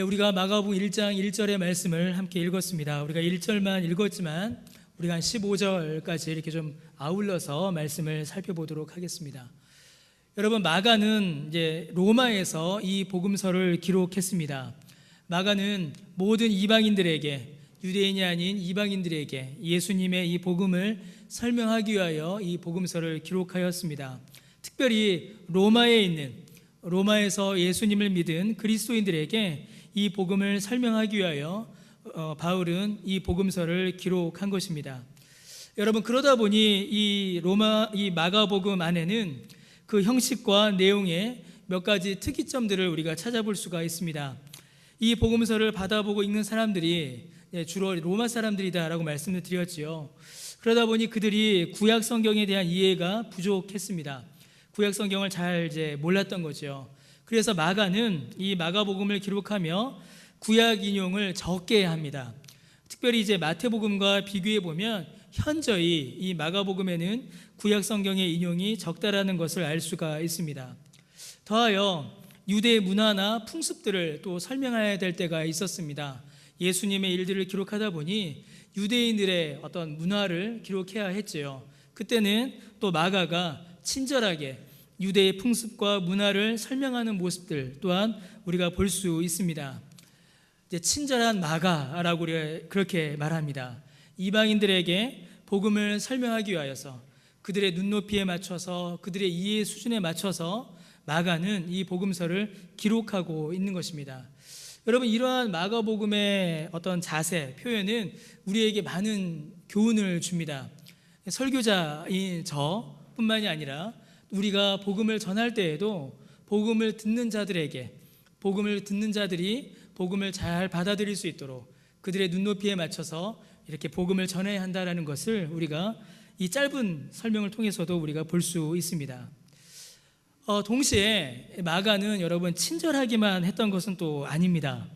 우리가 마가복음 1장 1절의 말씀을 함께 읽었습니다. 우리가 1절만 읽었지만 우리가 한 15절까지 이렇게 좀 아울러서 말씀을 살펴보도록 하겠습니다. 여러분, 마가는 이제 로마에서 이 복음서를 기록했습니다. 마가는 모든 이방인들에게, 유대인이 아닌 이방인들에게 예수님의 이 복음을 설명하기 위하여 이 복음서를 기록하였습니다. 특별히 로마에서 예수님을 믿은 그리스도인들에게 이 복음을 설명하기 위하여 바울은 이 복음서를 기록한 것입니다. 여러분, 그러다 보니 이 마가복음 안에는 그 형식과 내용의 몇 가지 특이점들을 우리가 찾아볼 수가 있습니다. 이 복음서를 받아보고 읽는 사람들이 주로 로마 사람들이다라고 말씀을 드렸지요. 그러다 보니 그들이 구약 성경에 대한 이해가 부족했습니다. 구약 성경을 잘 몰랐던 거죠. 그래서 마가는 이 마가복음을 기록하며 구약 인용을 적게 합니다. 특별히 마태복음과 비교해 보면 현저히 이 마가복음에는 구약 성경의 인용이 적다라는 것을 알 수가 있습니다. 더하여 유대의 문화나 풍습들을 또 설명해야 될 때가 있었습니다. 예수님의 일들을 기록하다 보니 유대인들의 어떤 문화를 기록해야 했지요. 그때는 또 마가가 친절하게 유대의 풍습과 문화를 설명하는 모습들 또한 우리가 볼 수 있습니다. 친절한 마가라고 그렇게 말합니다. 이방인들에게 복음을 설명하기 위하여서 그들의 눈높이에 맞춰서 그들의 이해 수준에 맞춰서 마가는 이 복음서를 기록하고 있는 것입니다. 여러분, 이러한 마가복음의 어떤 자세, 표현은 우리에게 많은 교훈을 줍니다. 설교자인 저뿐만이 아니라 우리가 복음을 전할 때에도 복음을 듣는 자들이 복음을 잘 받아들일 수 있도록 그들의 눈높이에 맞춰서 이렇게 복음을 전해야 한다는 것을 우리가 이 짧은 설명을 통해서도 우리가 볼 수 있습니다. 동시에 마가는 여러분 친절하기만 했던 것은 또 아닙니다.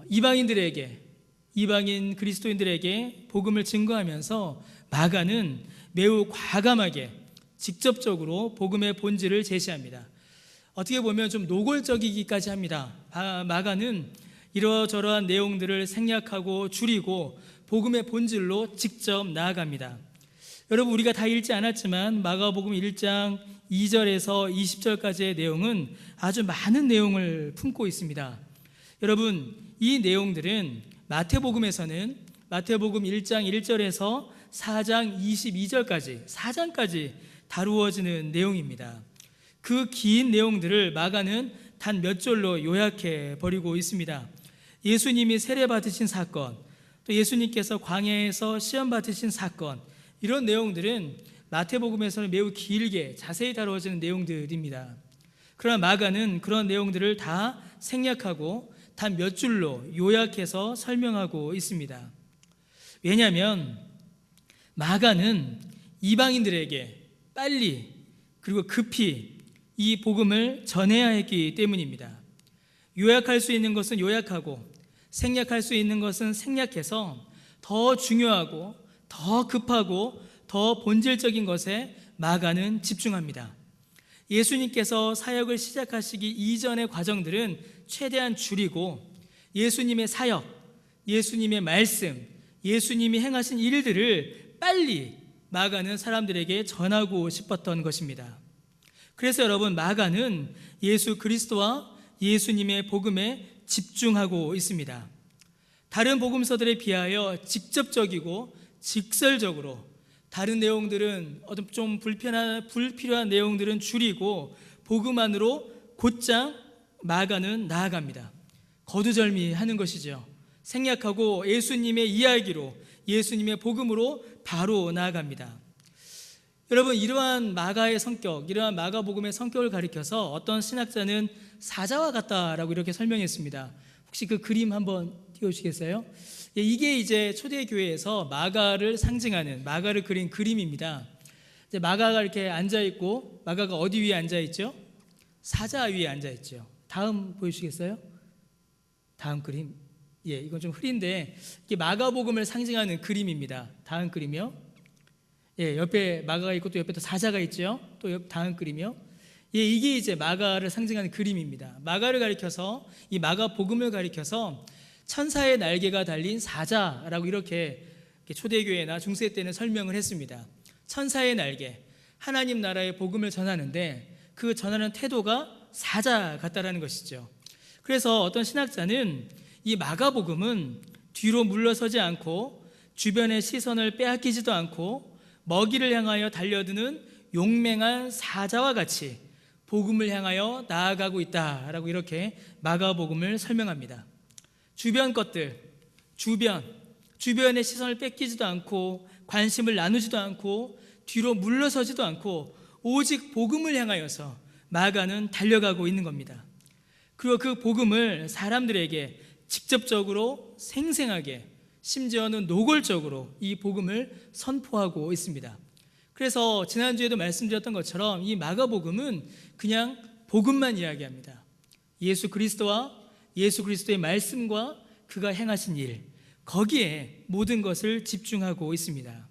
이방인 그리스도인들에게 복음을 증거하면서 마가는 매우 과감하게 직접적으로 복음의 본질을 제시합니다. 어떻게 보면 좀 노골적이기까지 합니다. 마가는 이러저러한 내용들을 생략하고 줄이고 복음의 본질로 직접 나아갑니다. 여러분, 우리가 다 읽지 않았지만 마가복음 1장 2절에서 20절까지의 내용은 아주 많은 내용을 품고 있습니다. 여러분, 이 내용들은 마태복음에서는 마태복음 1장 1절에서 4장 22절까지 4장까지 다루어지는 내용입니다. 그 긴 내용들을 마가는 단 몇 절로 요약해 버리고 있습니다. 예수님이 세례 받으신 사건, 또 예수님께서 광야에서 시험 받으신 사건, 이런 내용들은 마태복음에서는 매우 길게 자세히 다루어지는 내용들입니다. 그러나 마가는 그런 내용들을 다 생략하고 단 몇 줄로 요약해서 설명하고 있습니다. 왜냐하면 마가는 이방인들에게 빨리 그리고 급히 이 복음을 전해야 했기 때문입니다. 요약할 수 있는 것은 요약하고 생략할 수 있는 것은 생략해서 더 중요하고 더 급하고 더 본질적인 것에 마가는 집중합니다. 예수님께서 사역을 시작하시기 이전의 과정들은 최대한 줄이고 예수님의 사역, 예수님의 말씀, 예수님이 행하신 일들을 빨리 마가는 사람들에게 전하고 싶었던 것입니다. 그래서 여러분, 마가는 예수 그리스도와 예수님의 복음에 집중하고 있습니다. 다른 복음서들에 비하여 직접적이고 직설적으로 다른 내용들은 좀 불필요한 내용들은 줄이고 복음 안으로 곧장 마가는 나아갑니다. 거두절미하는 것이죠. 생략하고 예수님의 이야기로 예수님의 복음으로 바로 나아갑니다. 여러분, 이러한 마가의 성격, 이러한 마가복음의 성격을 가리켜서 어떤 신학자는 사자와 같다라고 이렇게 설명했습니다. 혹시 그 그림 한번 띄워주시겠어요? 이게 초대교회에서 마가를 상징하는, 마가를 그린 그림입니다. 마가가 이렇게 앉아있고, 마가가 어디 위에 앉아있죠? 사자 위에 앉아있죠. 다음 보여주시겠어요? 다음 그림. 이건 좀 흐린데 이게 마가복음을 상징하는 그림입니다. 다음 그림이요. 옆에 마가가 있고 또 옆에 또 사자가 있죠. 또 다음 그림이요. 예, 이게 이제 마가를 상징하는 그림입니다. 마가를 가리켜서, 이 마가복음을 가리켜서 천사의 날개가 달린 사자라고 이렇게 초대교회나 중세 때는 설명을 했습니다. 천사의 날개, 하나님 나라의 복음을 전하는데 그 전하는 태도가 사자 같다라는 것이죠. 그래서 어떤 신학자는 이 마가복음은 뒤로 물러서지 않고 주변의 시선을 빼앗기지도 않고 먹이를 향하여 달려드는 용맹한 사자와 같이 복음을 향하여 나아가고 있다라고 이렇게 마가복음을 설명합니다. 주변 것들, 주변의 시선을 뺏기지도 않고 관심을 나누지도 않고 뒤로 물러서지도 않고 오직 복음을 향하여서 마가는 달려가고 있는 겁니다. 그리고 그 복음을 사람들에게 직접적으로 생생하게, 심지어는 노골적으로 이 복음을 선포하고 있습니다. 그래서 지난주에도 말씀드렸던 것처럼 이 마가복음은 그냥 복음만 이야기합니다. 예수 그리스도와 예수 그리스도의 말씀과 그가 행하신 일, 거기에 모든 것을 집중하고 있습니다.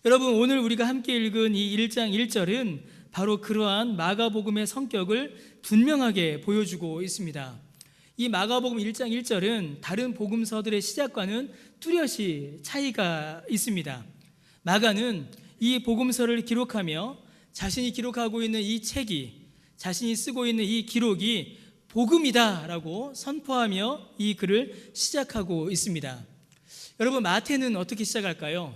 여러분, 오늘 우리가 함께 읽은 이 1장 1절은 바로 그러한 마가복음의 성격을 분명하게 보여주고 있습니다. 이 마가복음 1장 1절은 다른 복음서들의 시작과는 뚜렷이 차이가 있습니다. 마가는 이 복음서를 기록하며 자신이 기록하고 있는 이 책이, 자신이 쓰고 있는 이 기록이 복음이다라고 선포하며 이 글을 시작하고 있습니다. 여러분, 마태는 어떻게 시작할까요?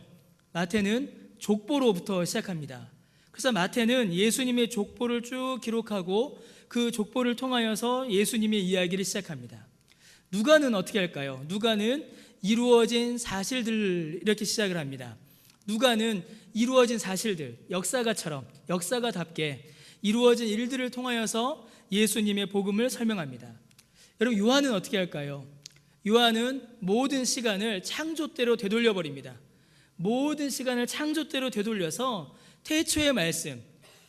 마태는 족보로부터 시작합니다. 그래서 마태는 예수님의 족보를 쭉 기록하고 그 족보를 통하여서 예수님의 이야기를 시작합니다. 누가는 어떻게 할까요? 누가는 이루어진 사실들 이렇게 시작을 합니다. 누가는 이루어진 사실들, 역사가답게 이루어진 일들을 통하여서 예수님의 복음을 설명합니다. 여러분, 요한은 어떻게 할까요? 요한은 모든 시간을 창조대로 되돌려 버립니다. 모든 시간을 창조대로 되돌려서 태초의 말씀,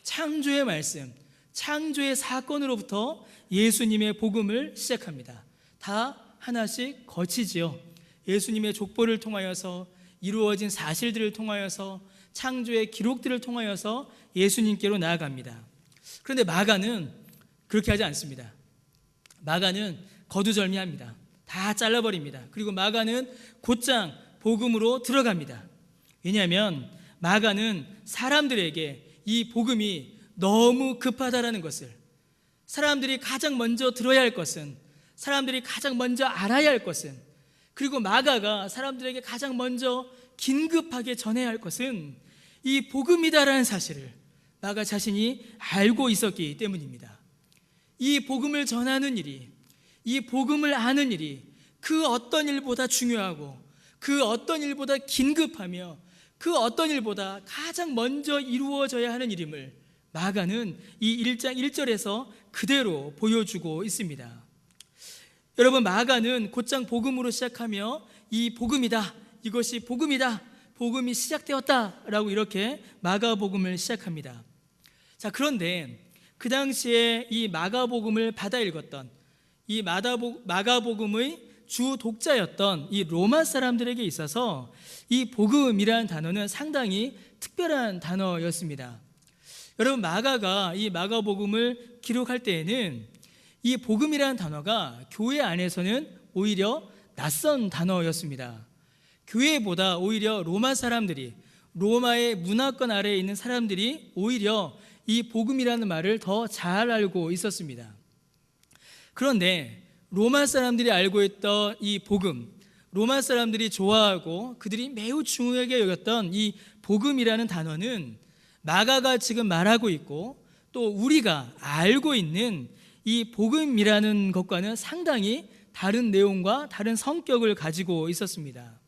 창조의 말씀, 창조의 사건으로부터 예수님의 복음을 시작합니다. 다 하나씩 거치지요. 예수님의 족보를 통하여서, 이루어진 사실들을 통하여서, 창조의 기록들을 통하여서 예수님께로 나아갑니다. 그런데 마가는 그렇게 하지 않습니다. 마가는 거두절미합니다. 다 잘라버립니다. 그리고 마가는 곧장 복음으로 들어갑니다. 왜냐하면 마가는 사람들에게 이 복음이 너무 급하다라는 것을, 사람들이 가장 먼저 들어야 할 것은, 사람들이 가장 먼저 알아야 할 것은, 그리고 마가가 사람들에게 가장 먼저 긴급하게 전해야 할 것은 이 복음이다라는 사실을 마가 자신이 알고 있었기 때문입니다. 이 복음을 전하는 일이, 이 복음을 아는 일이 그 어떤 일보다 중요하고 그 어떤 일보다 긴급하며 그 어떤 일보다 가장 먼저 이루어져야 하는 일임을 마가는 이 1장 1절에서 그대로 보여주고 있습니다. 여러분, 마가는 곧장 복음으로 시작하며 이 복음이다, 이것이 복음이다, 복음이 시작되었다라고 이렇게 마가복음을 시작합니다. 자, 그런데 그 당시에 이 마가복음을 받아 읽었던, 이 마가복음의 주 독자였던 이 로마 사람들에게 있어서 이 복음이라는 단어는 상당히 특별한 단어였습니다. 여러분, 마가가 이 마가복음을 기록할 때에는 이 복음이라는 단어가 교회 안에서는 오히려 낯선 단어였습니다. 교회보다 오히려 로마 사람들이, 로마의 문화권 아래에 있는 사람들이 오히려 이 복음이라는 말을 더 잘 알고 있었습니다. 그런데 로마 사람들이 알고 있던 이 복음, 로마 사람들이 좋아하고 그들이 매우 중요하게 여겼던 이 복음이라는 단어는 마가가 지금 말하고 있고 또 우리가 알고 있는 이 복음이라는 것과는 상당히 다른 내용과 다른 성격을 가지고 있었습니다.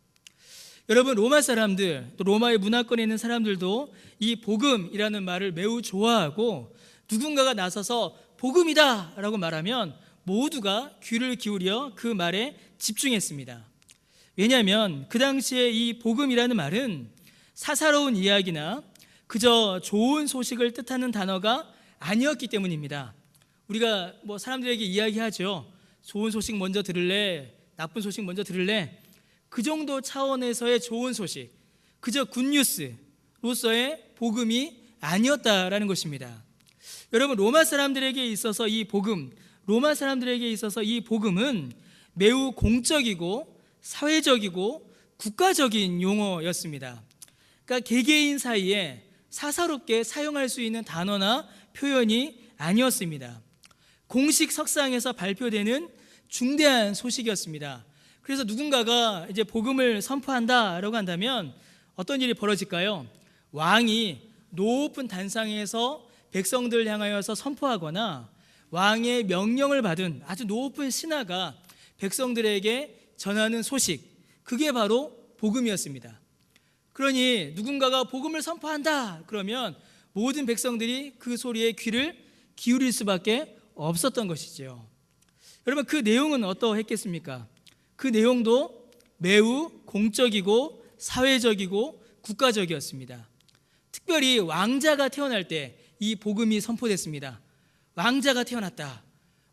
여러분, 로마 사람들, 또 로마의 문화권에 있는 사람들도 이 복음이라는 말을 매우 좋아하고 누군가가 나서서 복음이다 라고 말하면 모두가 귀를 기울여 그 말에 집중했습니다. 왜냐하면 그 당시에 이 복음이라는 말은 사사로운 이야기나 그저 좋은 소식을 뜻하는 단어가 아니었기 때문입니다. 우리가 사람들에게 이야기하죠. 좋은 소식 먼저 들을래? 나쁜 소식 먼저 들을래? 그 정도 차원에서의 좋은 소식, 그저 굿뉴스로서의 복음이 아니었다라는 것입니다. 여러분, 로마 사람들에게 있어서 이 복음은 매우 공적이고 사회적이고 국가적인 용어였습니다. 그러니까 개개인 사이에 사사롭게 사용할 수 있는 단어나 표현이 아니었습니다. 공식 석상에서 발표되는 중대한 소식이었습니다. 그래서 누군가가 이제 복음을 선포한다라고 한다면 어떤 일이 벌어질까요? 왕이 높은 단상에서 백성들 향하여서 선포하거나 왕의 명령을 받은 아주 높은 신하가 백성들에게 전하는 소식, 그게 바로 복음이었습니다. 그러니 누군가가 복음을 선포한다 그러면 모든 백성들이 그 소리에 귀를 기울일 수밖에 없었던 것이죠. 여러분, 그 내용은 어떠했겠습니까? 그 내용도 매우 공적이고 사회적이고 국가적이었습니다. 특별히 왕자가 태어날 때 이 복음이 선포됐습니다. 왕자가 태어났다,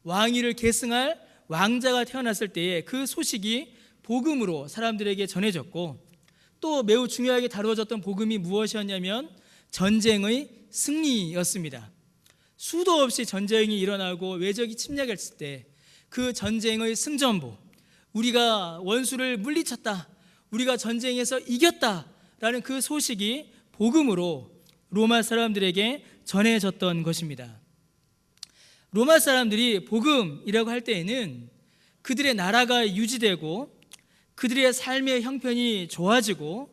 왕위를 계승할 왕자가 태어났을 때에 그 소식이 복음으로 사람들에게 전해졌고, 또 매우 중요하게 다루어졌던 복음이 무엇이었냐면 전쟁의 승리였습니다. 수도 없이 전쟁이 일어나고 외적이 침략했을 때 그 전쟁의 승전보, 우리가 원수를 물리쳤다, 우리가 전쟁에서 이겼다라는 그 소식이 복음으로 로마 사람들에게 전해졌던 것입니다. 로마 사람들이 복음이라고 할 때에는 그들의 나라가 유지되고 그들의 삶의 형편이 좋아지고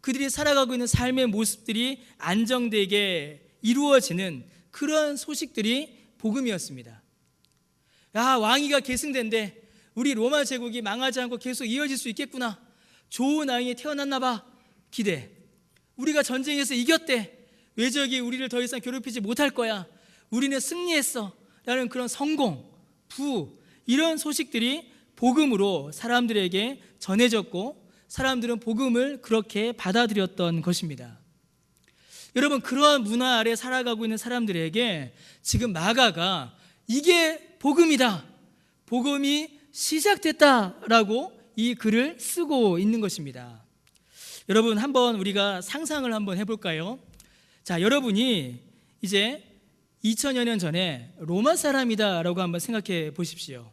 그들이 살아가고 있는 삶의 모습들이 안정되게 이루어지는 그런 소식들이 복음이었습니다. 야, 왕위가 계승된대, 우리 로마 제국이 망하지 않고 계속 이어질 수 있겠구나, 좋은 아이가 태어났나 봐, 기대, 우리가 전쟁에서 이겼대, 외적이 우리를 더 이상 괴롭히지 못할 거야, 우리는 승리했어 라는 그런 성공, 부, 이런 소식들이 복음으로 사람들에게 전해졌고 사람들은 복음을 그렇게 받아들였던 것입니다. 여러분, 그러한 문화 아래 살아가고 있는 사람들에게 지금 마가가 이게 복음이다, 복음이 시작됐다라고 이 글을 쓰고 있는 것입니다. 여러분, 한번 우리가 상상을 한번 해볼까요? 자, 여러분이 이제 2000여 년 전에 로마 사람이다라고 한번 생각해 보십시오.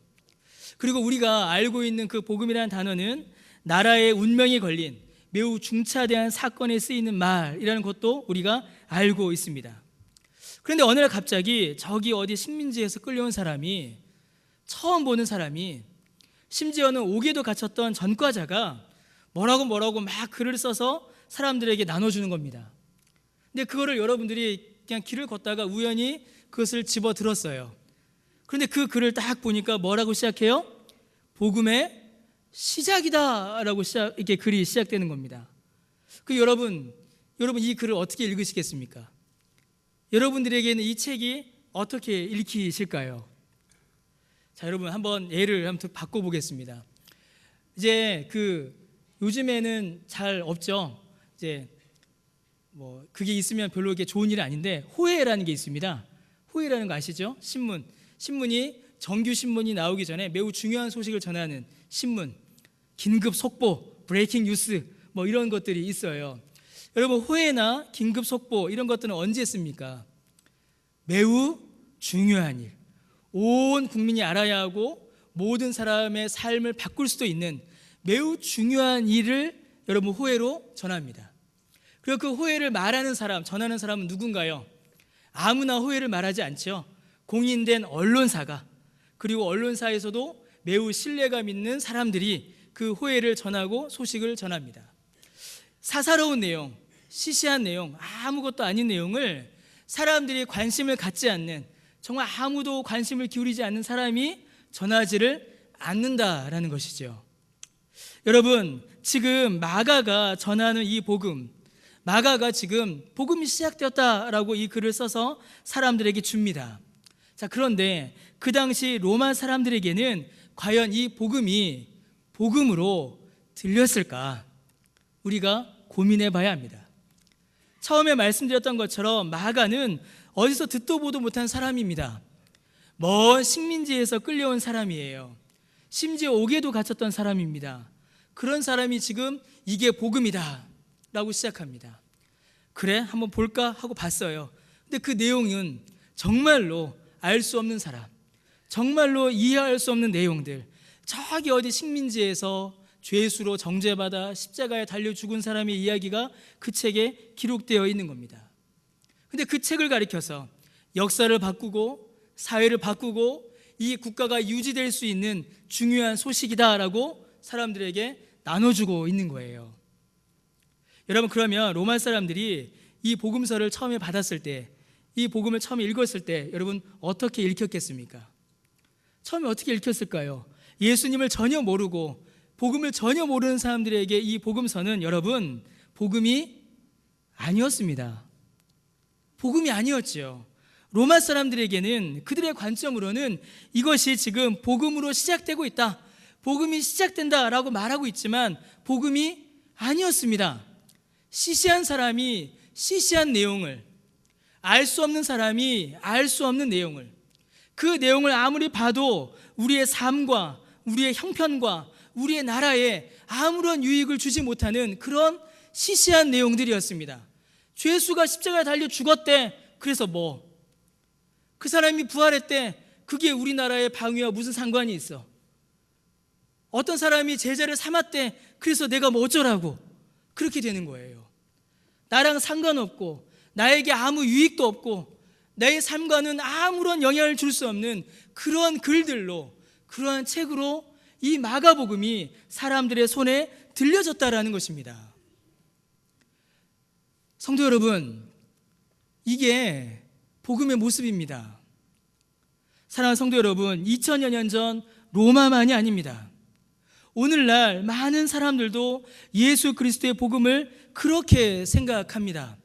그리고 우리가 알고 있는 그 복음이라는 단어는 나라의 운명이 걸린 매우 중차대한 사건에 쓰이는 말이라는 것도 우리가 알고 있습니다. 그런데 어느 날 갑자기 저기 어디 식민지에서 끌려온 사람이, 처음 보는 사람이, 심지어는 옥에도 갇혔던 전과자가 뭐라고 막 글을 써서 사람들에게 나눠주는 겁니다. 근데 그거를 여러분들이 그냥 길을 걷다가 우연히 그것을 집어 들었어요. 그런데 그 글을 딱 보니까 뭐라고 시작해요? 복음의 시작이다 라고 이렇게 글이 시작되는 겁니다. 여러분 이 글을 어떻게 읽으시겠습니까? 여러분들에게는 이 책이 어떻게 읽히실까요? 자, 여러분 한번 예를 한번 바꿔보겠습니다. 이제 요즘에는 잘 없죠. 이제 그게 있으면 별로 이게 좋은 일은 아닌데, 호해라는 게 있습니다. 호해라는 거 아시죠? 신문이 정규 신문이 나오기 전에 매우 중요한 소식을 전하는 신문, 긴급 속보, 브레이킹 뉴스 이런 것들이 있어요. 여러분, 호해나 긴급 속보 이런 것들은 언제 씁니까? 매우 중요한 일, 온 국민이 알아야 하고 모든 사람의 삶을 바꿀 수도 있는 매우 중요한 일을 여러분 호해로 전합니다. 그리고 그 호해를 말하는 사람, 전하는 사람은 누군가요? 아무나 호해를 말하지 않죠. 공인된 언론사가, 그리고 언론사에서도 매우 신뢰감 있는 사람들이 그 호해를 전하고 소식을 전합니다. 사사로운 내용, 시시한 내용, 아무것도 아닌 내용을 사람들이 관심을 갖지 않는, 정말 아무도 관심을 기울이지 않는 사람이 전하지를 않는다라는 것이죠. 여러분, 지금 마가가 전하는 이 복음, 마가가 지금 복음이 시작되었다라고 이 글을 써서 사람들에게 줍니다. 자, 그런데 그 당시 로마 사람들에게는 과연 이 복음이 복음으로 들렸을까? 우리가 고민해 봐야 합니다. 처음에 말씀드렸던 것처럼 마가는 어디서 듣도 보도 못한 사람입니다. 먼 식민지에서 끌려온 사람이에요. 심지어 옥에도 갇혔던 사람입니다. 그런 사람이 지금 이게 복음이다 라고 시작합니다. 그래? 한번 볼까? 하고 봤어요. 근데 그 내용은 정말로 알 수 없는 사람, 정말로 이해할 수 없는 내용들, 저기 어디 식민지에서 죄수로 정죄받아 십자가에 달려 죽은 사람의 이야기가 그 책에 기록되어 있는 겁니다. 근데 그 책을 가리켜서 역사를 바꾸고 사회를 바꾸고 이 국가가 유지될 수 있는 중요한 소식이다라고 사람들에게 나눠주고 있는 거예요. 여러분, 그러면 로마 사람들이 이 복음서를 처음에 받았을 때, 이 복음을 처음에 읽었을 때 여러분 어떻게 읽혔겠습니까? 처음에 어떻게 읽혔을까요? 예수님을 전혀 모르고 복음을 전혀 모르는 사람들에게 이 복음서는 여러분 복음이 아니었습니다. 복음이 아니었지요. 로마 사람들에게는 그들의 관점으로는 이것이 지금 복음으로 시작되고 있다, 복음이 시작된다라고 말하고 있지만 복음이 아니었습니다. 시시한 사람이 시시한 내용을, 알 수 없는 사람이 알 수 없는 내용을, 그 내용을 아무리 봐도 우리의 삶과 우리의 형편과 우리의 나라에 아무런 유익을 주지 못하는 그런 시시한 내용들이었습니다. 죄수가 십자가에 달려 죽었대. 그래서 뭐? 그 사람이 부활했대. 그게 우리나라의 방위와 무슨 상관이 있어? 어떤 사람이 제자를 삼았대. 그래서 내가 뭐 어쩌라고? 그렇게 되는 거예요. 나랑 상관없고 나에게 아무 유익도 없고 내 삶과는 아무런 영향을 줄 수 없는 그런 글들로, 그러한 책으로 이 마가복음이 사람들의 손에 들려졌다라는 것입니다. 성도 여러분, 이게 복음의 모습입니다. 사랑하는 성도 여러분, 2000여 년 전 로마만이 아닙니다. 오늘날 많은 사람들도 예수 그리스도의 복음을 그렇게 생각합니다.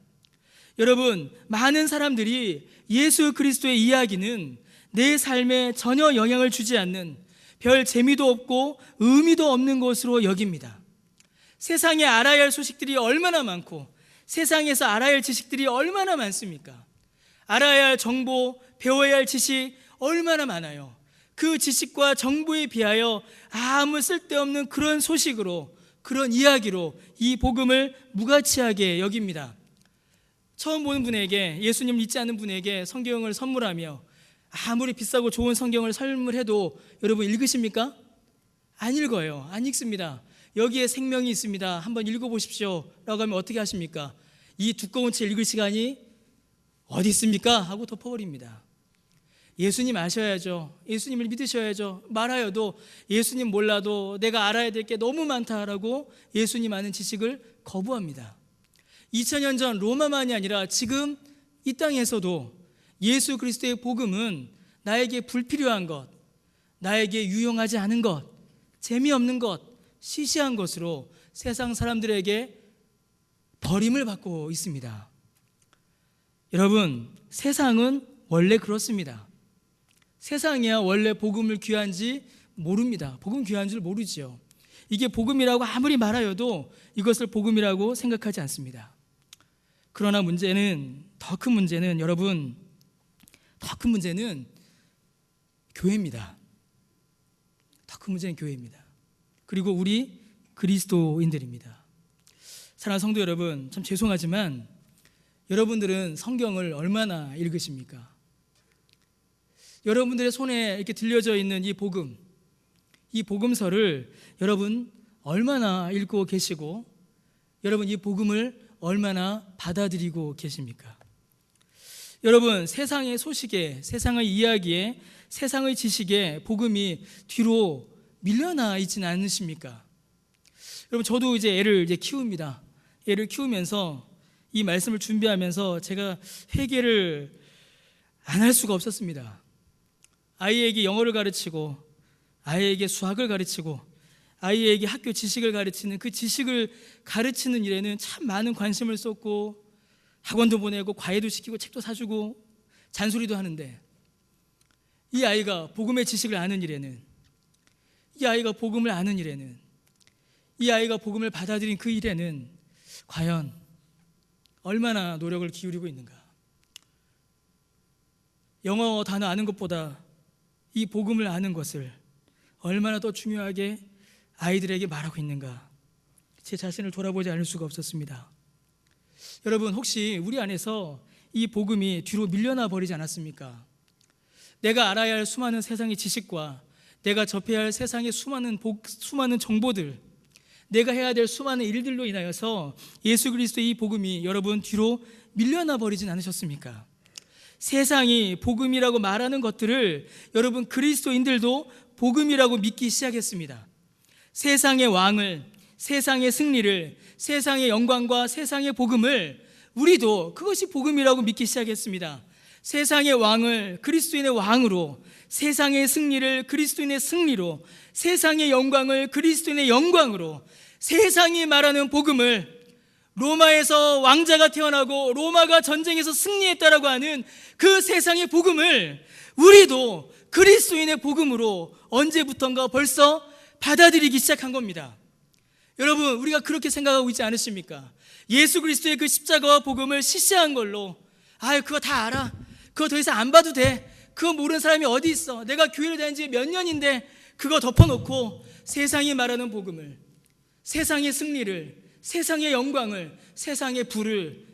여러분, 많은 사람들이 예수 그리스도의 이야기는 내 삶에 전혀 영향을 주지 않는, 별 재미도 없고 의미도 없는 것으로 여깁니다. 세상에 알아야 할 소식들이 얼마나 많고 세상에서 알아야 할 지식들이 얼마나 많습니까? 알아야 할 정보, 배워야 할 지식 얼마나 많아요. 그 지식과 정보에 비하여 아무 쓸데없는 그런 소식으로, 그런 이야기로 이 복음을 무가치하게 여깁니다. 처음 보는 분에게, 예수님을 믿지 않는 분에게 성경을 선물하며 아무리 비싸고 좋은 성경을 선물해도 여러분 읽으십니까? 안 읽어요. 안 읽습니다. 여기에 생명이 있습니다, 한번 읽어보십시오 라고 하면 어떻게 하십니까? 이 두꺼운 책 읽을 시간이 어디 있습니까? 하고 덮어버립니다. 예수님 아셔야죠. 예수님을 믿으셔야죠. 말하여도 예수님 몰라도 내가 알아야 될 게 너무 많다라고 예수님 아는 지식을 거부합니다. 2000년 전 로마만이 아니라 지금 이 땅에서도 예수 그리스도의 복음은 나에게 불필요한 것, 나에게 유용하지 않은 것, 재미없는 것, 시시한 것으로 세상 사람들에게 버림을 받고 있습니다. 여러분, 세상은 원래 그렇습니다. 세상이야 원래 복음을 귀한지 모릅니다. 복음 귀한 줄 모르지요. 이게 복음이라고 아무리 말하여도 이것을 복음이라고 생각하지 않습니다. 그러나 문제는, 더 큰 문제는 여러분, 더 큰 문제는 교회입니다. 더 큰 문제는 교회입니다. 그리고 우리 그리스도인들입니다. 사랑하는 성도 여러분, 참 죄송하지만 여러분들은 성경을 얼마나 읽으십니까? 여러분들의 손에 이렇게 들려져 있는 이 복음, 이 복음서를 여러분 얼마나 읽고 계시고 여러분 이 복음을 얼마나 받아들이고 계십니까? 여러분, 세상의 소식에, 세상의 이야기에, 세상의 지식에 복음이 뒤로 밀려나 있지는 않으십니까? 여러분, 저도 이제 애를 키웁니다. 애를 키우면서 이 말씀을 준비하면서 제가 회개를 안 할 수가 없었습니다. 아이에게 영어를 가르치고, 아이에게 수학을 가르치고, 아이에게 학교 지식을 가르치는, 그 지식을 가르치는 일에는 참 많은 관심을 쏟고 학원도 보내고 과외도 시키고 책도 사주고 잔소리도 하는데, 이 아이가 복음의 지식을 아는 일에는, 이 아이가 복음을 아는 일에는, 이 아이가 복음을 받아들인 그 일에는 과연 얼마나 노력을 기울이고 있는가? 영어 단어 아는 것보다 이 복음을 아는 것을 얼마나 더 중요하게 아이들에게 말하고 있는가? 제 자신을 돌아보지 않을 수가 없었습니다. 여러분, 혹시 우리 안에서 이 복음이 뒤로 밀려나 버리지 않았습니까? 내가 알아야 할 수많은 세상의 지식과 내가 접해야 할 세상의 수많은 정보들, 내가 해야 될 수많은 일들로 인하여서 예수 그리스도의 이 복음이 여러분 뒤로 밀려나 버리진 않으셨습니까? 세상이 복음이라고 말하는 것들을 여러분 그리스도인들도 복음이라고 믿기 시작했습니다. 세상의 왕을, 세상의 승리를, 세상의 영광과 세상의 복음을 우리도 그것이 복음이라고 믿기 시작했습니다. 세상의 왕을 그리스도인의 왕으로, 세상의 승리를 그리스도인의 승리로, 세상의 영광을 그리스도인의 영광으로, 세상이 말하는 복음을 로마에서 왕자가 태어나고 로마가 전쟁에서 승리했다라고 하는 그 세상의 복음을 우리도 그리스도인의 복음으로 언제부턴가 벌써 받아들이기 시작한 겁니다. 여러분, 우리가 그렇게 생각하고 있지 않으십니까? 예수 그리스도의 그 십자가와 복음을 시시한 걸로, 그거 다 알아, 그거 더 이상 안 봐도 돼, 그거 모르는 사람이 어디 있어, 내가 교회를 다닌 지 몇 년인데, 그거 덮어놓고 세상이 말하는 복음을, 세상의 승리를, 세상의 영광을, 세상의 부를,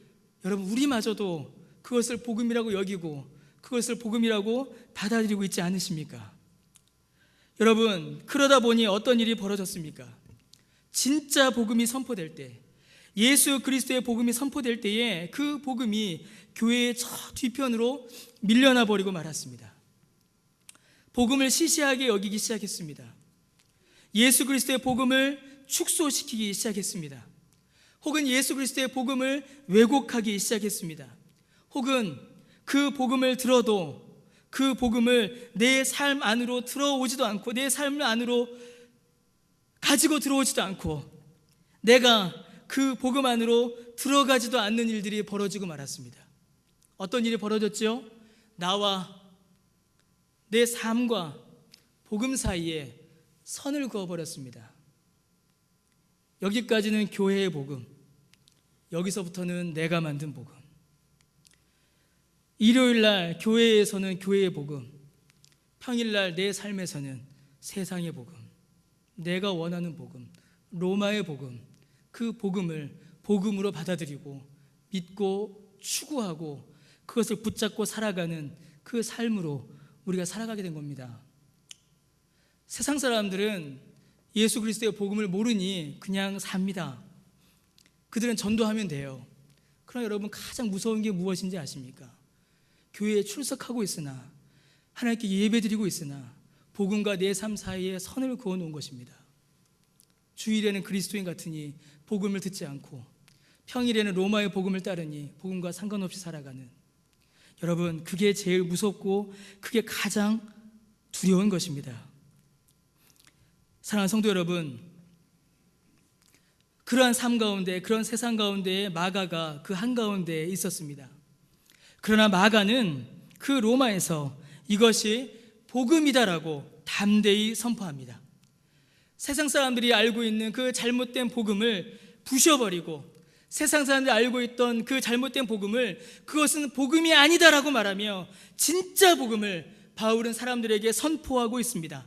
여러분 우리마저도 그것을 복음이라고 여기고 그것을 복음이라고 받아들이고 있지 않으십니까? 여러분, 그러다 보니 어떤 일이 벌어졌습니까? 진짜 복음이 선포될 때, 예수 그리스도의 복음이 선포될 때에 그 복음이 교회의 저 뒤편으로 밀려나 버리고 말았습니다. 복음을 시시하게 여기기 시작했습니다. 예수 그리스도의 복음을 축소시키기 시작했습니다. 혹은 예수 그리스도의 복음을 왜곡하기 시작했습니다. 혹은 그 복음을 들어도 그 복음을 내 삶 안으로 들어오지도 않고, 내 삶 안으로 가지고 들어오지도 않고, 내가 그 복음 안으로 들어가지도 않는 일들이 벌어지고 말았습니다. 어떤 일이 벌어졌죠? 나와 내 삶과 복음 사이에 선을 그어버렸습니다. 여기까지는 교회의 복음, 여기서부터는 내가 만든 복음. 일요일날 교회에서는 교회의 복음, 평일날 내 삶에서는 세상의 복음, 내가 원하는 복음, 로마의 복음, 그 복음을 복음으로 받아들이고 믿고 추구하고 그것을 붙잡고 살아가는 그 삶으로 우리가 살아가게 된 겁니다. 세상 사람들은 예수 그리스도의 복음을 모르니 그냥 삽니다. 그들은 전도하면 돼요. 그러나 여러분, 가장 무서운 게 무엇인지 아십니까? 교회에 출석하고 있으나, 하나님께 예배드리고 있으나 복음과 내 삶 사이에 선을 그어 놓은 것입니다. 주일에는 그리스도인 같으니 복음을 듣지 않고, 평일에는 로마의 복음을 따르니 복음과 상관없이 살아가는, 여러분, 그게 제일 무섭고 그게 가장 두려운 것입니다. 사랑하는 성도 여러분, 그러한 삶 가운데, 그런 세상 가운데에 마가가 그 한가운데에 있었습니다. 그러나 마가는 그 로마에서 이것이 복음이다라고 담대히 선포합니다. 세상 사람들이 알고 있는 그 잘못된 복음을 부셔버리고, 세상 사람들이 알고 있던 그 잘못된 복음을 그것은 복음이 아니다라고 말하며 진짜 복음을 바울은 사람들에게 선포하고 있습니다.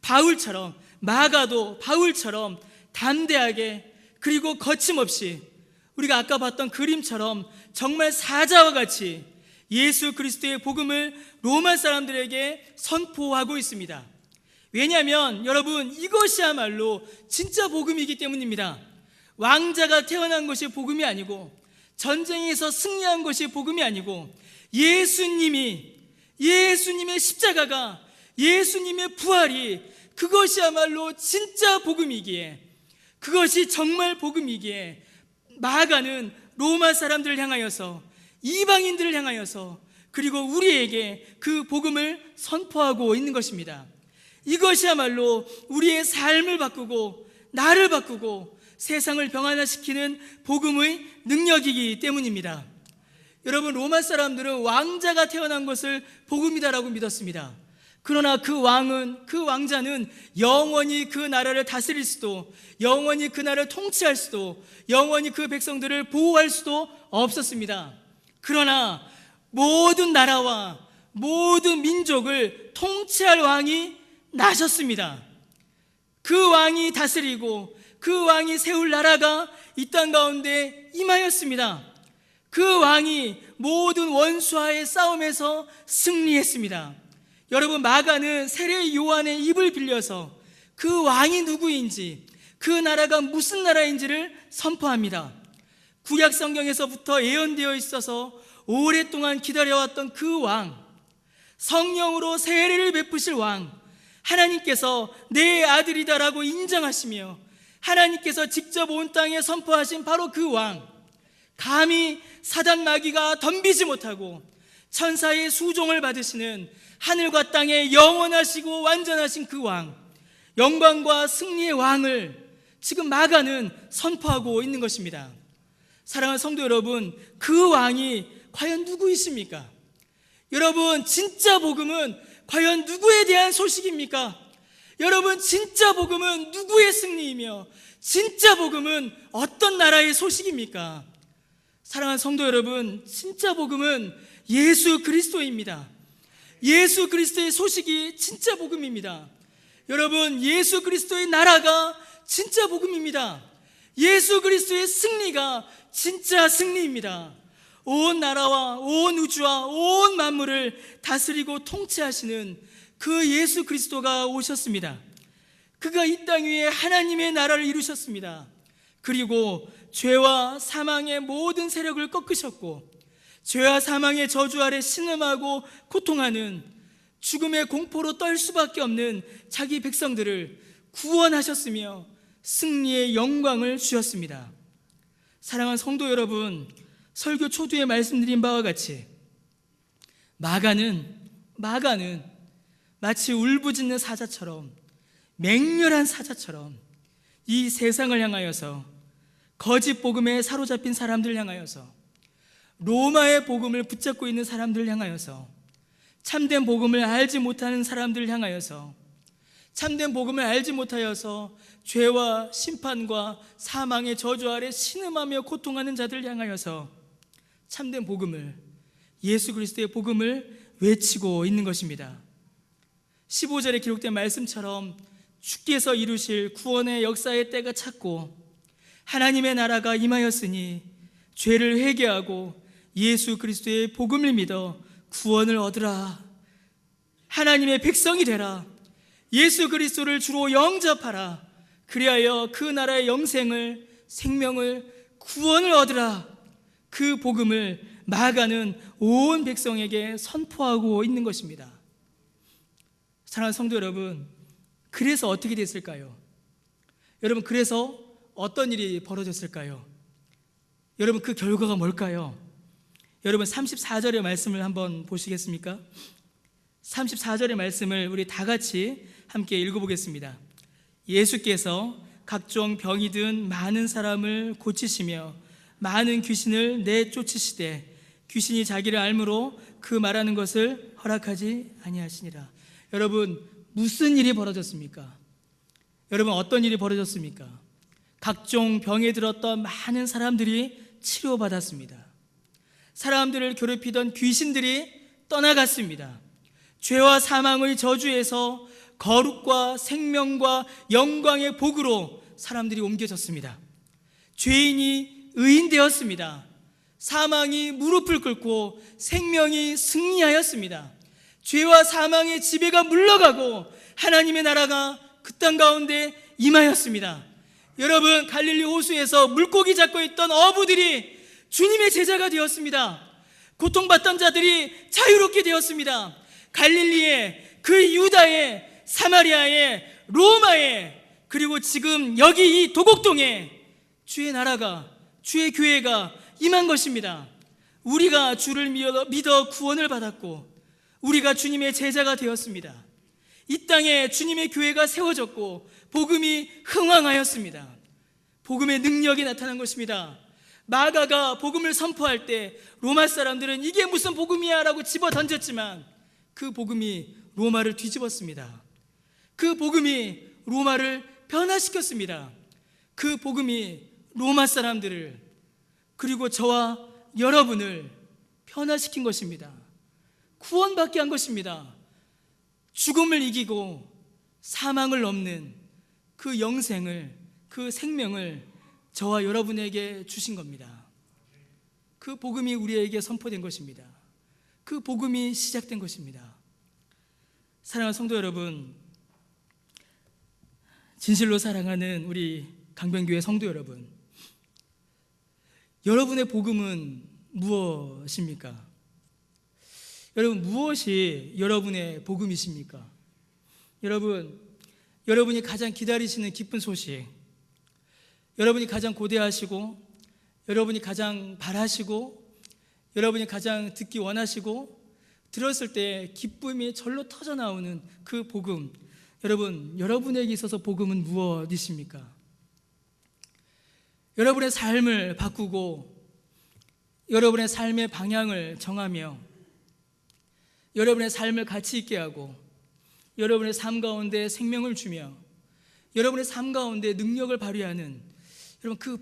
바울처럼, 마가도 바울처럼 담대하게, 그리고 거침없이, 우리가 아까 봤던 그림처럼 정말 사자와 같이 예수 그리스도의 복음을 로마 사람들에게 선포하고 있습니다. 왜냐하면 여러분, 이것이야말로 진짜 복음이기 때문입니다. 왕자가 태어난 것이 복음이 아니고, 전쟁에서 승리한 것이 복음이 아니고, 예수님의 십자가가, 예수님의 부활이 그것이야말로 진짜 복음이기에, 그것이 정말 복음이기에 마가는 로마 사람들을 향하여서, 이방인들을 향하여서, 그리고 우리에게 그 복음을 선포하고 있는 것입니다. 이것이야말로 우리의 삶을 바꾸고 나를 바꾸고 세상을 평안화시키는 복음의 능력이기 때문입니다. 여러분, 로마 사람들은 왕자가 태어난 것을 복음이다라고 믿었습니다. 그러나 그 왕자는 영원히 그 나라를 다스릴 수도, 영원히 그 나라를 통치할 수도, 영원히 그 백성들을 보호할 수도 없었습니다. 그러나 모든 나라와 모든 민족을 통치할 왕이 나셨습니다. 그 왕이 다스리고 그 왕이 세울 나라가 이 땅 가운데 임하였습니다. 그 왕이 모든 원수와의 싸움에서 승리했습니다. 여러분, 마가는 세례 요한의 입을 빌려서 그 왕이 누구인지, 그 나라가 무슨 나라인지를 선포합니다. 구약 성경에서부터 예언되어 있어서 오랫동안 기다려왔던 그 왕, 성령으로 세례를 베푸실 왕, 하나님께서 내 아들이다라고 인정하시며 하나님께서 직접 온 땅에 선포하신 바로 그 왕, 감히 사단 마귀가 덤비지 못하고 천사의 수종을 받으시는 하늘과 땅에 영원하시고 완전하신 그 왕, 영광과 승리의 왕을 지금 마가는 선포하고 있는 것입니다. 사랑하는 성도 여러분, 그 왕이 과연 누구이십니까? 여러분, 진짜 복음은 과연 누구에 대한 소식입니까? 여러분, 진짜 복음은 누구의 승리이며 진짜 복음은 어떤 나라의 소식입니까? 사랑하는 성도 여러분, 진짜 복음은 예수 그리스도입니다. 예수 그리스도의 소식이 진짜 복음입니다. 여러분, 예수 그리스도의 나라가 진짜 복음입니다. 예수 그리스도의 승리가 진짜 승리입니다. 온 나라와 온 우주와 온 만물을 다스리고 통치하시는 그 예수 그리스도가 오셨습니다. 그가 이 땅 위에 하나님의 나라를 이루셨습니다. 그리고 죄와 사망의 모든 세력을 꺾으셨고 죄와 사망의 저주 아래 신음하고 고통하는 죽음의 공포로 떨 수밖에 없는 자기 백성들을 구원하셨으며 승리의 영광을 주셨습니다. 사랑하는 성도 여러분, 설교 초두에 말씀드린 바와 같이 마가는 마치 울부짖는 사자처럼, 맹렬한 사자처럼 이 세상을 향하여서, 거짓 복음에 사로잡힌 사람들을 향하여서, 로마의 복음을 붙잡고 있는 사람들을 향하여서, 참된 복음을 알지 못하는 사람들을 향하여서, 참된 복음을 알지 못하여서 죄와 심판과 사망의 저주 아래 신음하며 고통하는 자들을 향하여서 참된 복음을, 예수 그리스도의 복음을 외치고 있는 것입니다. 15절에 기록된 말씀처럼 주께서 이루실 구원의 역사의 때가 찼고 하나님의 나라가 임하였으니 죄를 회개하고 예수 그리스도의 복음을 믿어 구원을 얻으라. 하나님의 백성이 되라. 예수 그리스도를 주로 영접하라. 그리하여 그 나라의 영생을, 생명을, 구원을 얻으라. 그 복음을 마가는 온 백성에게 선포하고 있는 것입니다. 사랑하는 성도 여러분, 그래서 어떻게 됐을까요? 여러분, 그래서 어떤 일이 벌어졌을까요? 여러분, 그 결과가 뭘까요? 여러분, 34절의 말씀을 한번 보시겠습니까? 34절의 말씀을 우리 다 같이 함께 읽어보겠습니다. 예수께서 각종 병이 든 많은 사람을 고치시며 많은 귀신을 내쫓으시되 귀신이 자기를 알므로 그 말하는 것을 허락하지 아니하시니라. 여러분, 무슨 일이 벌어졌습니까? 여러분, 어떤 일이 벌어졌습니까? 각종 병에 들었던 많은 사람들이 치료받았습니다. 사람들을 괴롭히던 귀신들이 떠나갔습니다. 죄와 사망의 저주에서 거룩과 생명과 영광의 복으로 사람들이 옮겨졌습니다. 죄인이 의인되었습니다. 사망이 무릎을 꿇고 생명이 승리하였습니다. 죄와 사망의 지배가 물러가고 하나님의 나라가 그 땅 가운데 임하였습니다. 여러분, 갈릴리 호수에서 물고기 잡고 있던 어부들이 주님의 제자가 되었습니다. 고통받던 자들이 자유롭게 되었습니다. 갈릴리에, 그 유다에, 사마리아에, 로마에, 그리고 지금 여기 이 도곡동에 주의 나라가, 주의 교회가 임한 것입니다. 우리가 주를 믿어 구원을 받았고 우리가 주님의 제자가 되었습니다. 이 땅에 주님의 교회가 세워졌고 복음이 흥왕하였습니다. 복음의 능력이 나타난 것입니다. 마가가 복음을 선포할 때 로마 사람들은 이게 무슨 복음이야 라고 집어 던졌지만 그 복음이 로마를 뒤집었습니다. 그 복음이 로마를 변화시켰습니다. 그 복음이 로마 사람들을, 그리고 저와 여러분을 변화시킨 것입니다. 구원받게 한 것입니다. 죽음을 이기고 사망을 넘는 그 영생을, 그 생명을 저와 여러분에게 주신 겁니다. 그 복음이 우리에게 선포된 것입니다. 그 복음이 시작된 것입니다. 사랑하는 성도 여러분, 진실로 사랑하는 우리 강변교회 성도 여러분, 여러분의 복음은 무엇입니까? 여러분, 무엇이 여러분의 복음이십니까? 여러분이 가장 기다리시는 기쁜 소식, 여러분이 가장 고대하시고, 여러분이 가장 바라시고, 여러분이 가장 듣기 원하시고, 들었을 때 기쁨이 절로 터져 나오는 그 복음, 여러분에게 있어서 복음은 무엇이십니까? 여러분의 삶을 바꾸고, 여러분의 삶의 방향을 정하며, 여러분의 삶을 가치 있게 하고, 여러분의 삶 가운데 생명을 주며, 여러분의 삶 가운데 능력을 발휘하는 그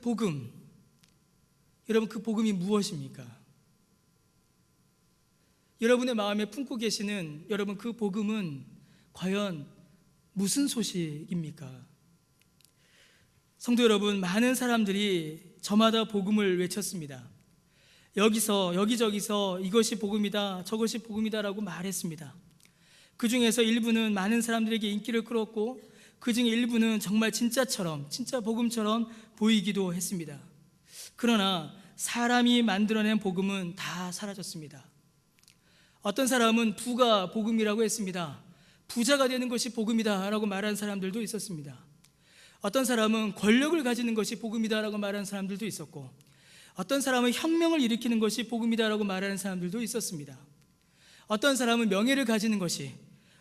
복음이 무엇입니까? 여러분의 마음에 품고 계시는 그 복음은 과연 무슨 소식입니까? 성도 여러분, 많은 사람들이 저마다 복음을 외쳤습니다. 여기저기서 이것이 복음이다, 저것이 복음이다라고 말했습니다. 그 중에서 일부는 많은 사람들에게 인기를 끌었고, 그 중에 일부는 정말 진짜 복음처럼 보이기도 했습니다. 그러나 사람이 만들어낸 복음은 다 사라졌습니다. 어떤 사람은 부가 복음이라고 했습니다. 부자가 되는 것이 복음이다라고 말하는 사람들도 있었습니다. 어떤 사람은 권력을 가지는 것이 복음이다라고 말하는 사람들도 있었고, 어떤 사람은 혁명을 일으키는 것이 복음이다라고 말하는 사람들도 있었습니다. 어떤 사람은 명예를 가지는 것이,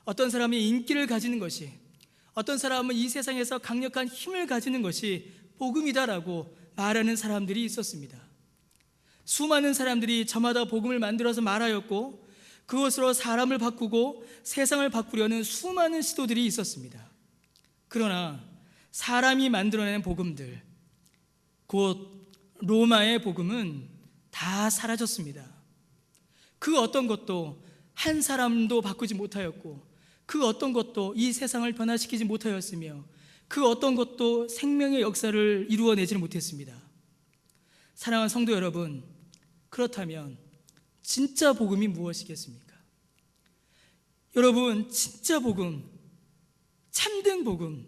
어떤 사람은 인기를 가지는 것이, 어떤 사람은 이 세상에서 강력한 힘을 가지는 것이 복음이다라고 말하는 사람들이 있었습니다. 수많은 사람들이 저마다 복음을 만들어서 말하였고, 그것으로 사람을 바꾸고 세상을 바꾸려는 수많은 시도들이 있었습니다. 그러나 사람이 만들어낸 복음들, 곧 로마의 복음은 다 사라졌습니다. 그 어떤 것도 한 사람도 바꾸지 못하였고, 그 어떤 것도 이 세상을 변화시키지 못하였으며, 그 어떤 것도 생명의 역사를 이루어내지는 못했습니다. 사랑하는 성도 여러분, 그렇다면 진짜 복음이 무엇이겠습니까? 여러분, 진짜 복음, 참된 복음,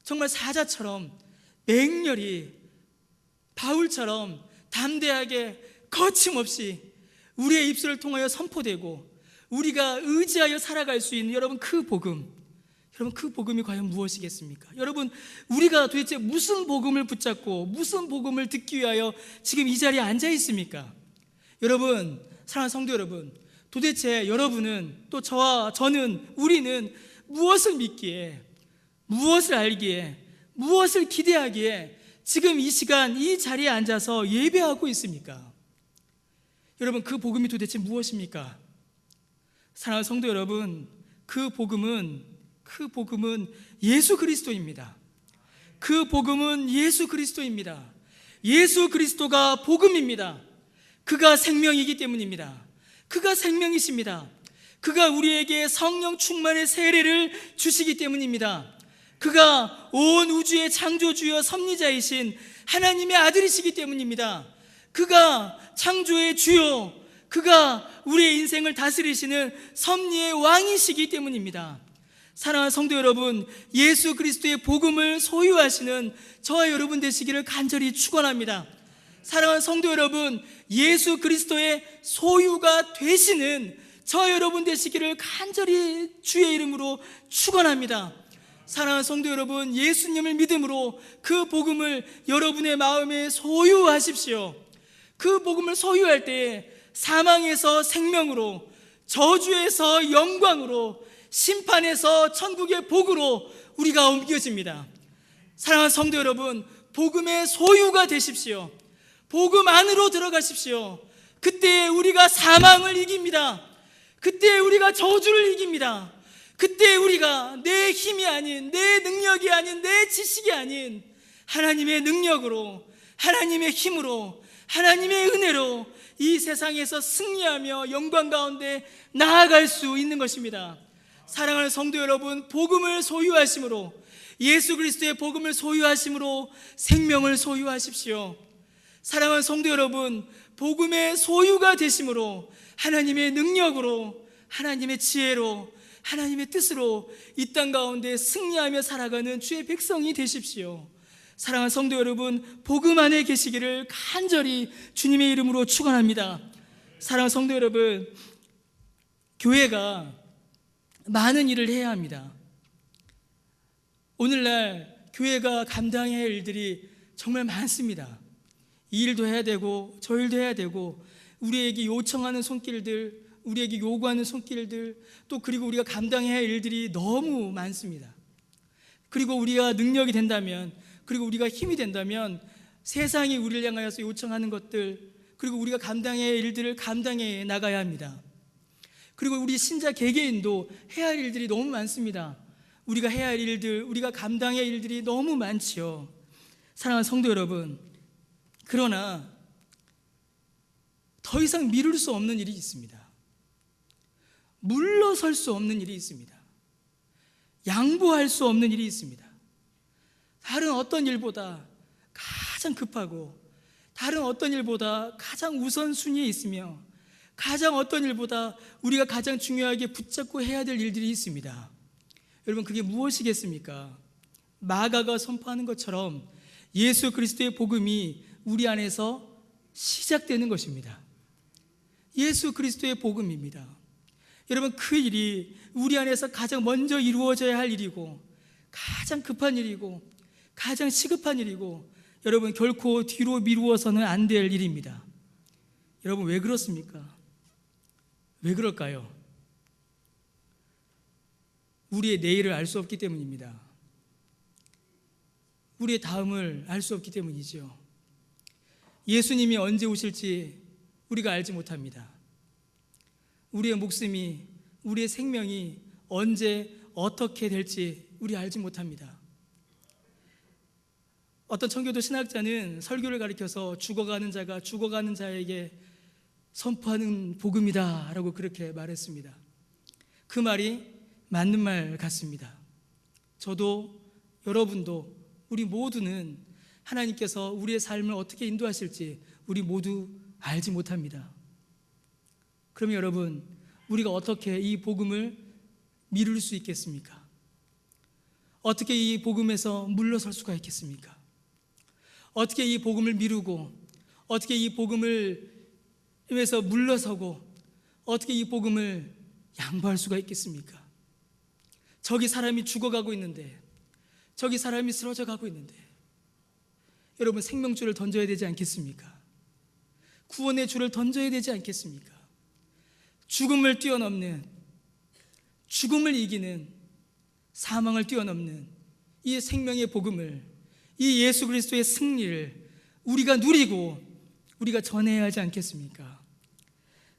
정말 사자처럼 맹렬히 바울처럼 담대하게 거침없이 우리의 입술을 통하여 선포되고 우리가 의지하여 살아갈 수 있는 그 복음이 과연 무엇이겠습니까? 우리가 도대체 무슨 복음을 붙잡고 무슨 복음을 듣기 위하여 지금 이 자리에 앉아 있습니까? 사랑하는 성도 여러분, 도대체 여러분은, 또 우리는 무엇을 믿기에, 무엇을 알기에, 무엇을 기대하기에 지금 이 시간 이 자리에 앉아서 예배하고 있습니까? 그 복음이 도대체 무엇입니까? 사랑하는 성도 여러분, 그 복음은 예수 그리스도입니다. 그 복음은 예수 그리스도입니다. 예수 그리스도가 복음입니다. 그가 생명이기 때문입니다. 그가 생명이십니다. 그가 우리에게 성령 충만의 세례를 주시기 때문입니다. 그가 온 우주의 창조주여 섭리자이신 하나님의 아들이시기 때문입니다. 그가 창조의 주요, 그가 우리의 인생을 다스리시는 섭리의 왕이시기 때문입니다. 사랑하는 성도 여러분, 예수 그리스도의 복음을 소유하시는 저와 여러분 되시기를 간절히 축원합니다. 사랑하는 성도 여러분, 예수 그리스도의 소유가 되시는 저와 여러분 되시기를 간절히 주의 이름으로 축원합니다. 사랑하는 성도 여러분, 예수님을 믿음으로 그 복음을 여러분의 마음에 소유하십시오. 그 복음을 소유할 때에 사망에서 생명으로, 저주에서 영광으로, 심판에서 천국의 복으로 우리가 옮겨집니다. 사랑하는 성도 여러분, 복음의 소유가 되십시오. 복음 안으로 들어가십시오. 그때 우리가 사망을 이깁니다. 그때 우리가 저주를 이깁니다. 그때 우리가 내 힘이 아닌, 내 능력이 아닌, 내 지식이 아닌 하나님의 능력으로, 하나님의 힘으로, 하나님의 은혜로 이 세상에서 승리하며 영광 가운데 나아갈 수 있는 것입니다. 사랑하는 성도 여러분, 복음을 소유하심으로, 예수 그리스도의 복음을 소유하심으로 생명을 소유하십시오. 사랑하는 성도 여러분, 복음의 소유가 되심으로 하나님의 능력으로, 하나님의 지혜로, 하나님의 뜻으로 이 땅 가운데 승리하며 살아가는 주의 백성이 되십시오. 사랑하는 성도 여러분, 복음 안에 계시기를 간절히 주님의 이름으로 축원합니다. 사랑하는 성도 여러분, 교회가 많은 일을 해야 합니다. 오늘날 교회가 감당해야 할 일들이 정말 많습니다. 이 일도 해야 되고 저 일도 해야 되고, 우리에게 요청하는 손길들, 우리에게 요구하는 손길들, 또 그리고 우리가 감당해야 할 일들이 너무 많습니다. 그리고 우리가 능력이 된다면, 그리고 우리가 힘이 된다면 세상이 우리를 향하여서 요청하는 것들, 그리고 우리가 감당해야 할 일들을 감당해 나가야 합니다. 그리고 우리 신자 개개인도 해야 할 일들이 너무 많습니다. 우리가 해야 할 일들, 우리가 감당해야 할 일들이 너무 많지요. 사랑하는 성도 여러분, 그러나 더 이상 미룰 수 없는 일이 있습니다. 물러설 수 없는 일이 있습니다. 양보할 수 없는 일이 있습니다. 다른 어떤 일보다 가장 급하고, 다른 어떤 일보다 가장 우선순위에 있으며, 가장 어떤 일보다 우리가 가장 중요하게 붙잡고 해야 될 일들이 있습니다. 여러분, 그게 무엇이겠습니까? 마가가 선포하는 것처럼 예수 그리스도의 복음이 우리 안에서 시작되는 것입니다. 예수 그리스도의 복음입니다. 여러분, 그 일이 우리 안에서 가장 먼저 이루어져야 할 일이고, 가장 급한 일이고, 가장 시급한 일이고, 여러분, 결코 뒤로 미루어서는 안 될 일입니다. 여러분, 왜 그렇습니까? 왜 그럴까요? 우리의 내일을 알 수 없기 때문입니다. 우리의 다음을 알 수 없기 때문이죠. 예수님이 언제 오실지 우리가 알지 못합니다. 우리의 목숨이, 우리의 생명이 언제 어떻게 될지 우리 알지 못합니다. 어떤 청교도 신학자는 설교를 가리켜서 죽어가는 자가 죽어가는 자에게 선포하는 복음이다 라고 그렇게 말했습니다. 그 말이 맞는 말 같습니다. 저도, 여러분도, 우리 모두는 하나님께서 우리의 삶을 어떻게 인도하실지 우리 모두 알지 못합니다. 그러면 여러분, 우리가 어떻게 이 복음을 미룰 수 있겠습니까? 어떻게 이 복음에서 물러설 수가 있겠습니까? 어떻게 이 복음을 미루고, 어떻게 이 복음을 위해서 물러서고, 어떻게 이 복음을 양보할 수가 있겠습니까? 저기 사람이 죽어가고 있는데, 저기 사람이 쓰러져 가고 있는데, 여러분, 생명줄을 던져야 되지 않겠습니까? 구원의 줄을 던져야 되지 않겠습니까? 죽음을 뛰어넘는, 죽음을 이기는, 사망을 뛰어넘는 이 생명의 복음을, 이 예수 그리스도의 승리를 우리가 누리고 우리가 전해야 하지 않겠습니까?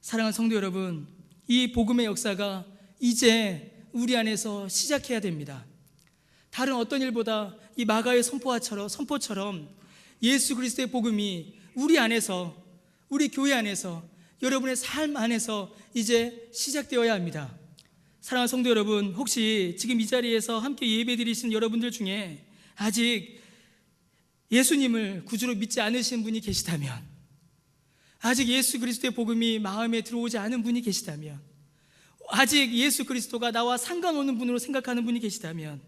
사랑하는 성도 여러분, 이 복음의 역사가 이제 우리 안에서 시작해야 됩니다. 다른 어떤 일보다 이 마가의 선포처럼 예수 그리스도의 복음이 우리 안에서, 우리 교회 안에서, 여러분의 삶 안에서 이제 시작되어야 합니다. 사랑하는 성도 여러분, 혹시 지금 이 자리에서 함께 예배드리신 여러분들 중에 아직 예수님을 구주로 믿지 않으신 분이 계시다면, 아직 예수 그리스도의 복음이 마음에 들어오지 않은 분이 계시다면, 아직 예수 그리스도가 나와 상관없는 분으로 생각하는 분이 계시다면,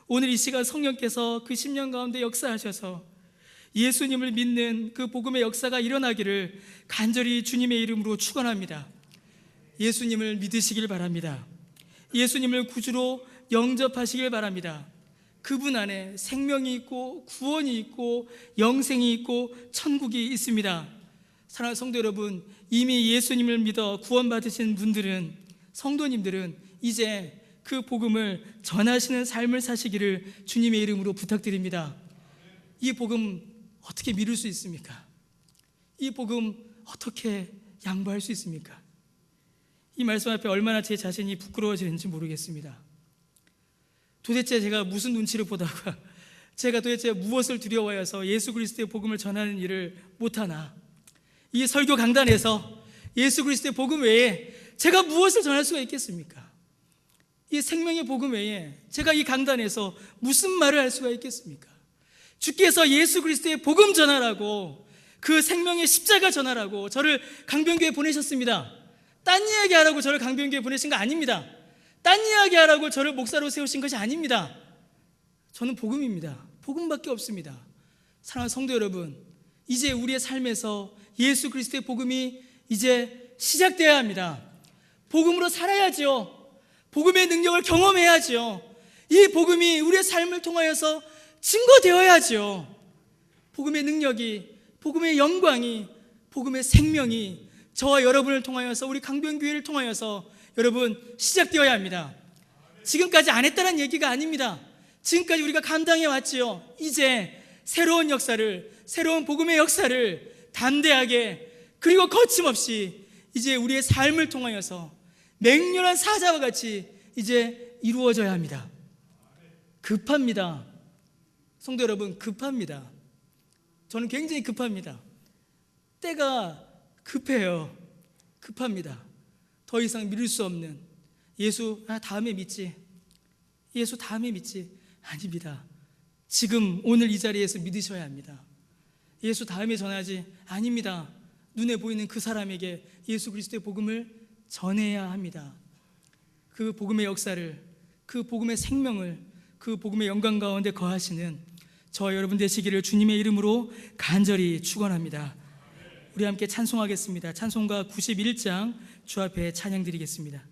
오늘 이 시간 성령께서 그 10년 가운데 역사하셔서 예수님을 믿는 그 복음의 역사가 일어나기를 간절히 주님의 이름으로 축원합니다. 예수님을 믿으시길 바랍니다. 예수님을 구주로 영접하시길 바랍니다. 그분 안에 생명이 있고 구원이 있고 영생이 있고 천국이 있습니다. 사랑하는 성도 여러분, 이미 예수님을 믿어 구원받으신 분들은, 성도님들은 이제 그 복음을 전하시는 삶을 사시기를 주님의 이름으로 부탁드립니다. 이 복음 어떻게 미룰 수 있습니까? 이 복음 어떻게 양보할 수 있습니까? 이 말씀 앞에 얼마나 제 자신이 부끄러워지는지 모르겠습니다. 도대체 제가 무슨 눈치를 보다가, 제가 도대체 무엇을 두려워해서 예수 그리스도의 복음을 전하는 일을 못하나, 이 설교 강단에서 예수 그리스도의 복음 외에 제가 무엇을 전할 수가 있겠습니까? 이 생명의 복음 외에 제가 이 강단에서 무슨 말을 할 수가 있겠습니까? 주께서 예수 그리스도의 복음 전하라고 그 생명의 십자가 전하라고 저를 강변교회에 보내셨습니다. 딴 이야기 하라고 저를 강변교회에 보내신 거 아닙니다. 딴 이야기 하라고 저를 목사로 세우신 것이 아닙니다. 저는 복음입니다. 복음밖에 없습니다. 사랑하는 성도 여러분, 이제 우리의 삶에서 예수 그리스도의 복음이 이제 시작되어야 합니다. 복음으로 살아야지요. 복음의 능력을 경험해야지요. 이 복음이 우리의 삶을 통하여서 증거되어야지요. 복음의 능력이, 복음의 영광이, 복음의 생명이 저와 여러분을 통하여서, 우리 강변교회를 통하여서 여러분 시작되어야 합니다. 지금까지 안 했다는 얘기가 아닙니다. 지금까지 우리가 감당해 왔지요. 이제 새로운 역사를, 새로운 복음의 역사를 담대하게 그리고 거침없이 이제 우리의 삶을 통하여서 맹렬한 사자와 같이 이제 이루어져야 합니다. 급합니다. 성도 여러분, 급합니다. 저는 굉장히 급합니다. 때가 급해요. 급합니다. 더 이상 미룰 수 없는, 예수 다음에 믿지, 예수 다음에 믿지, 아닙니다. 지금 오늘 이 자리에서 믿으셔야 합니다. 예수 다음에 전하지, 아닙니다. 눈에 보이는 그 사람에게 예수 그리스도의 복음을 전해야 합니다. 그 복음의 역사를, 그 복음의 생명을, 그 복음의 영광 가운데 거하시는 저와 여러분 되시기를 주님의 이름으로 간절히 축원합니다. 우리 함께 찬송하겠습니다. 찬송가 91장 주 앞에 찬양 드리겠습니다.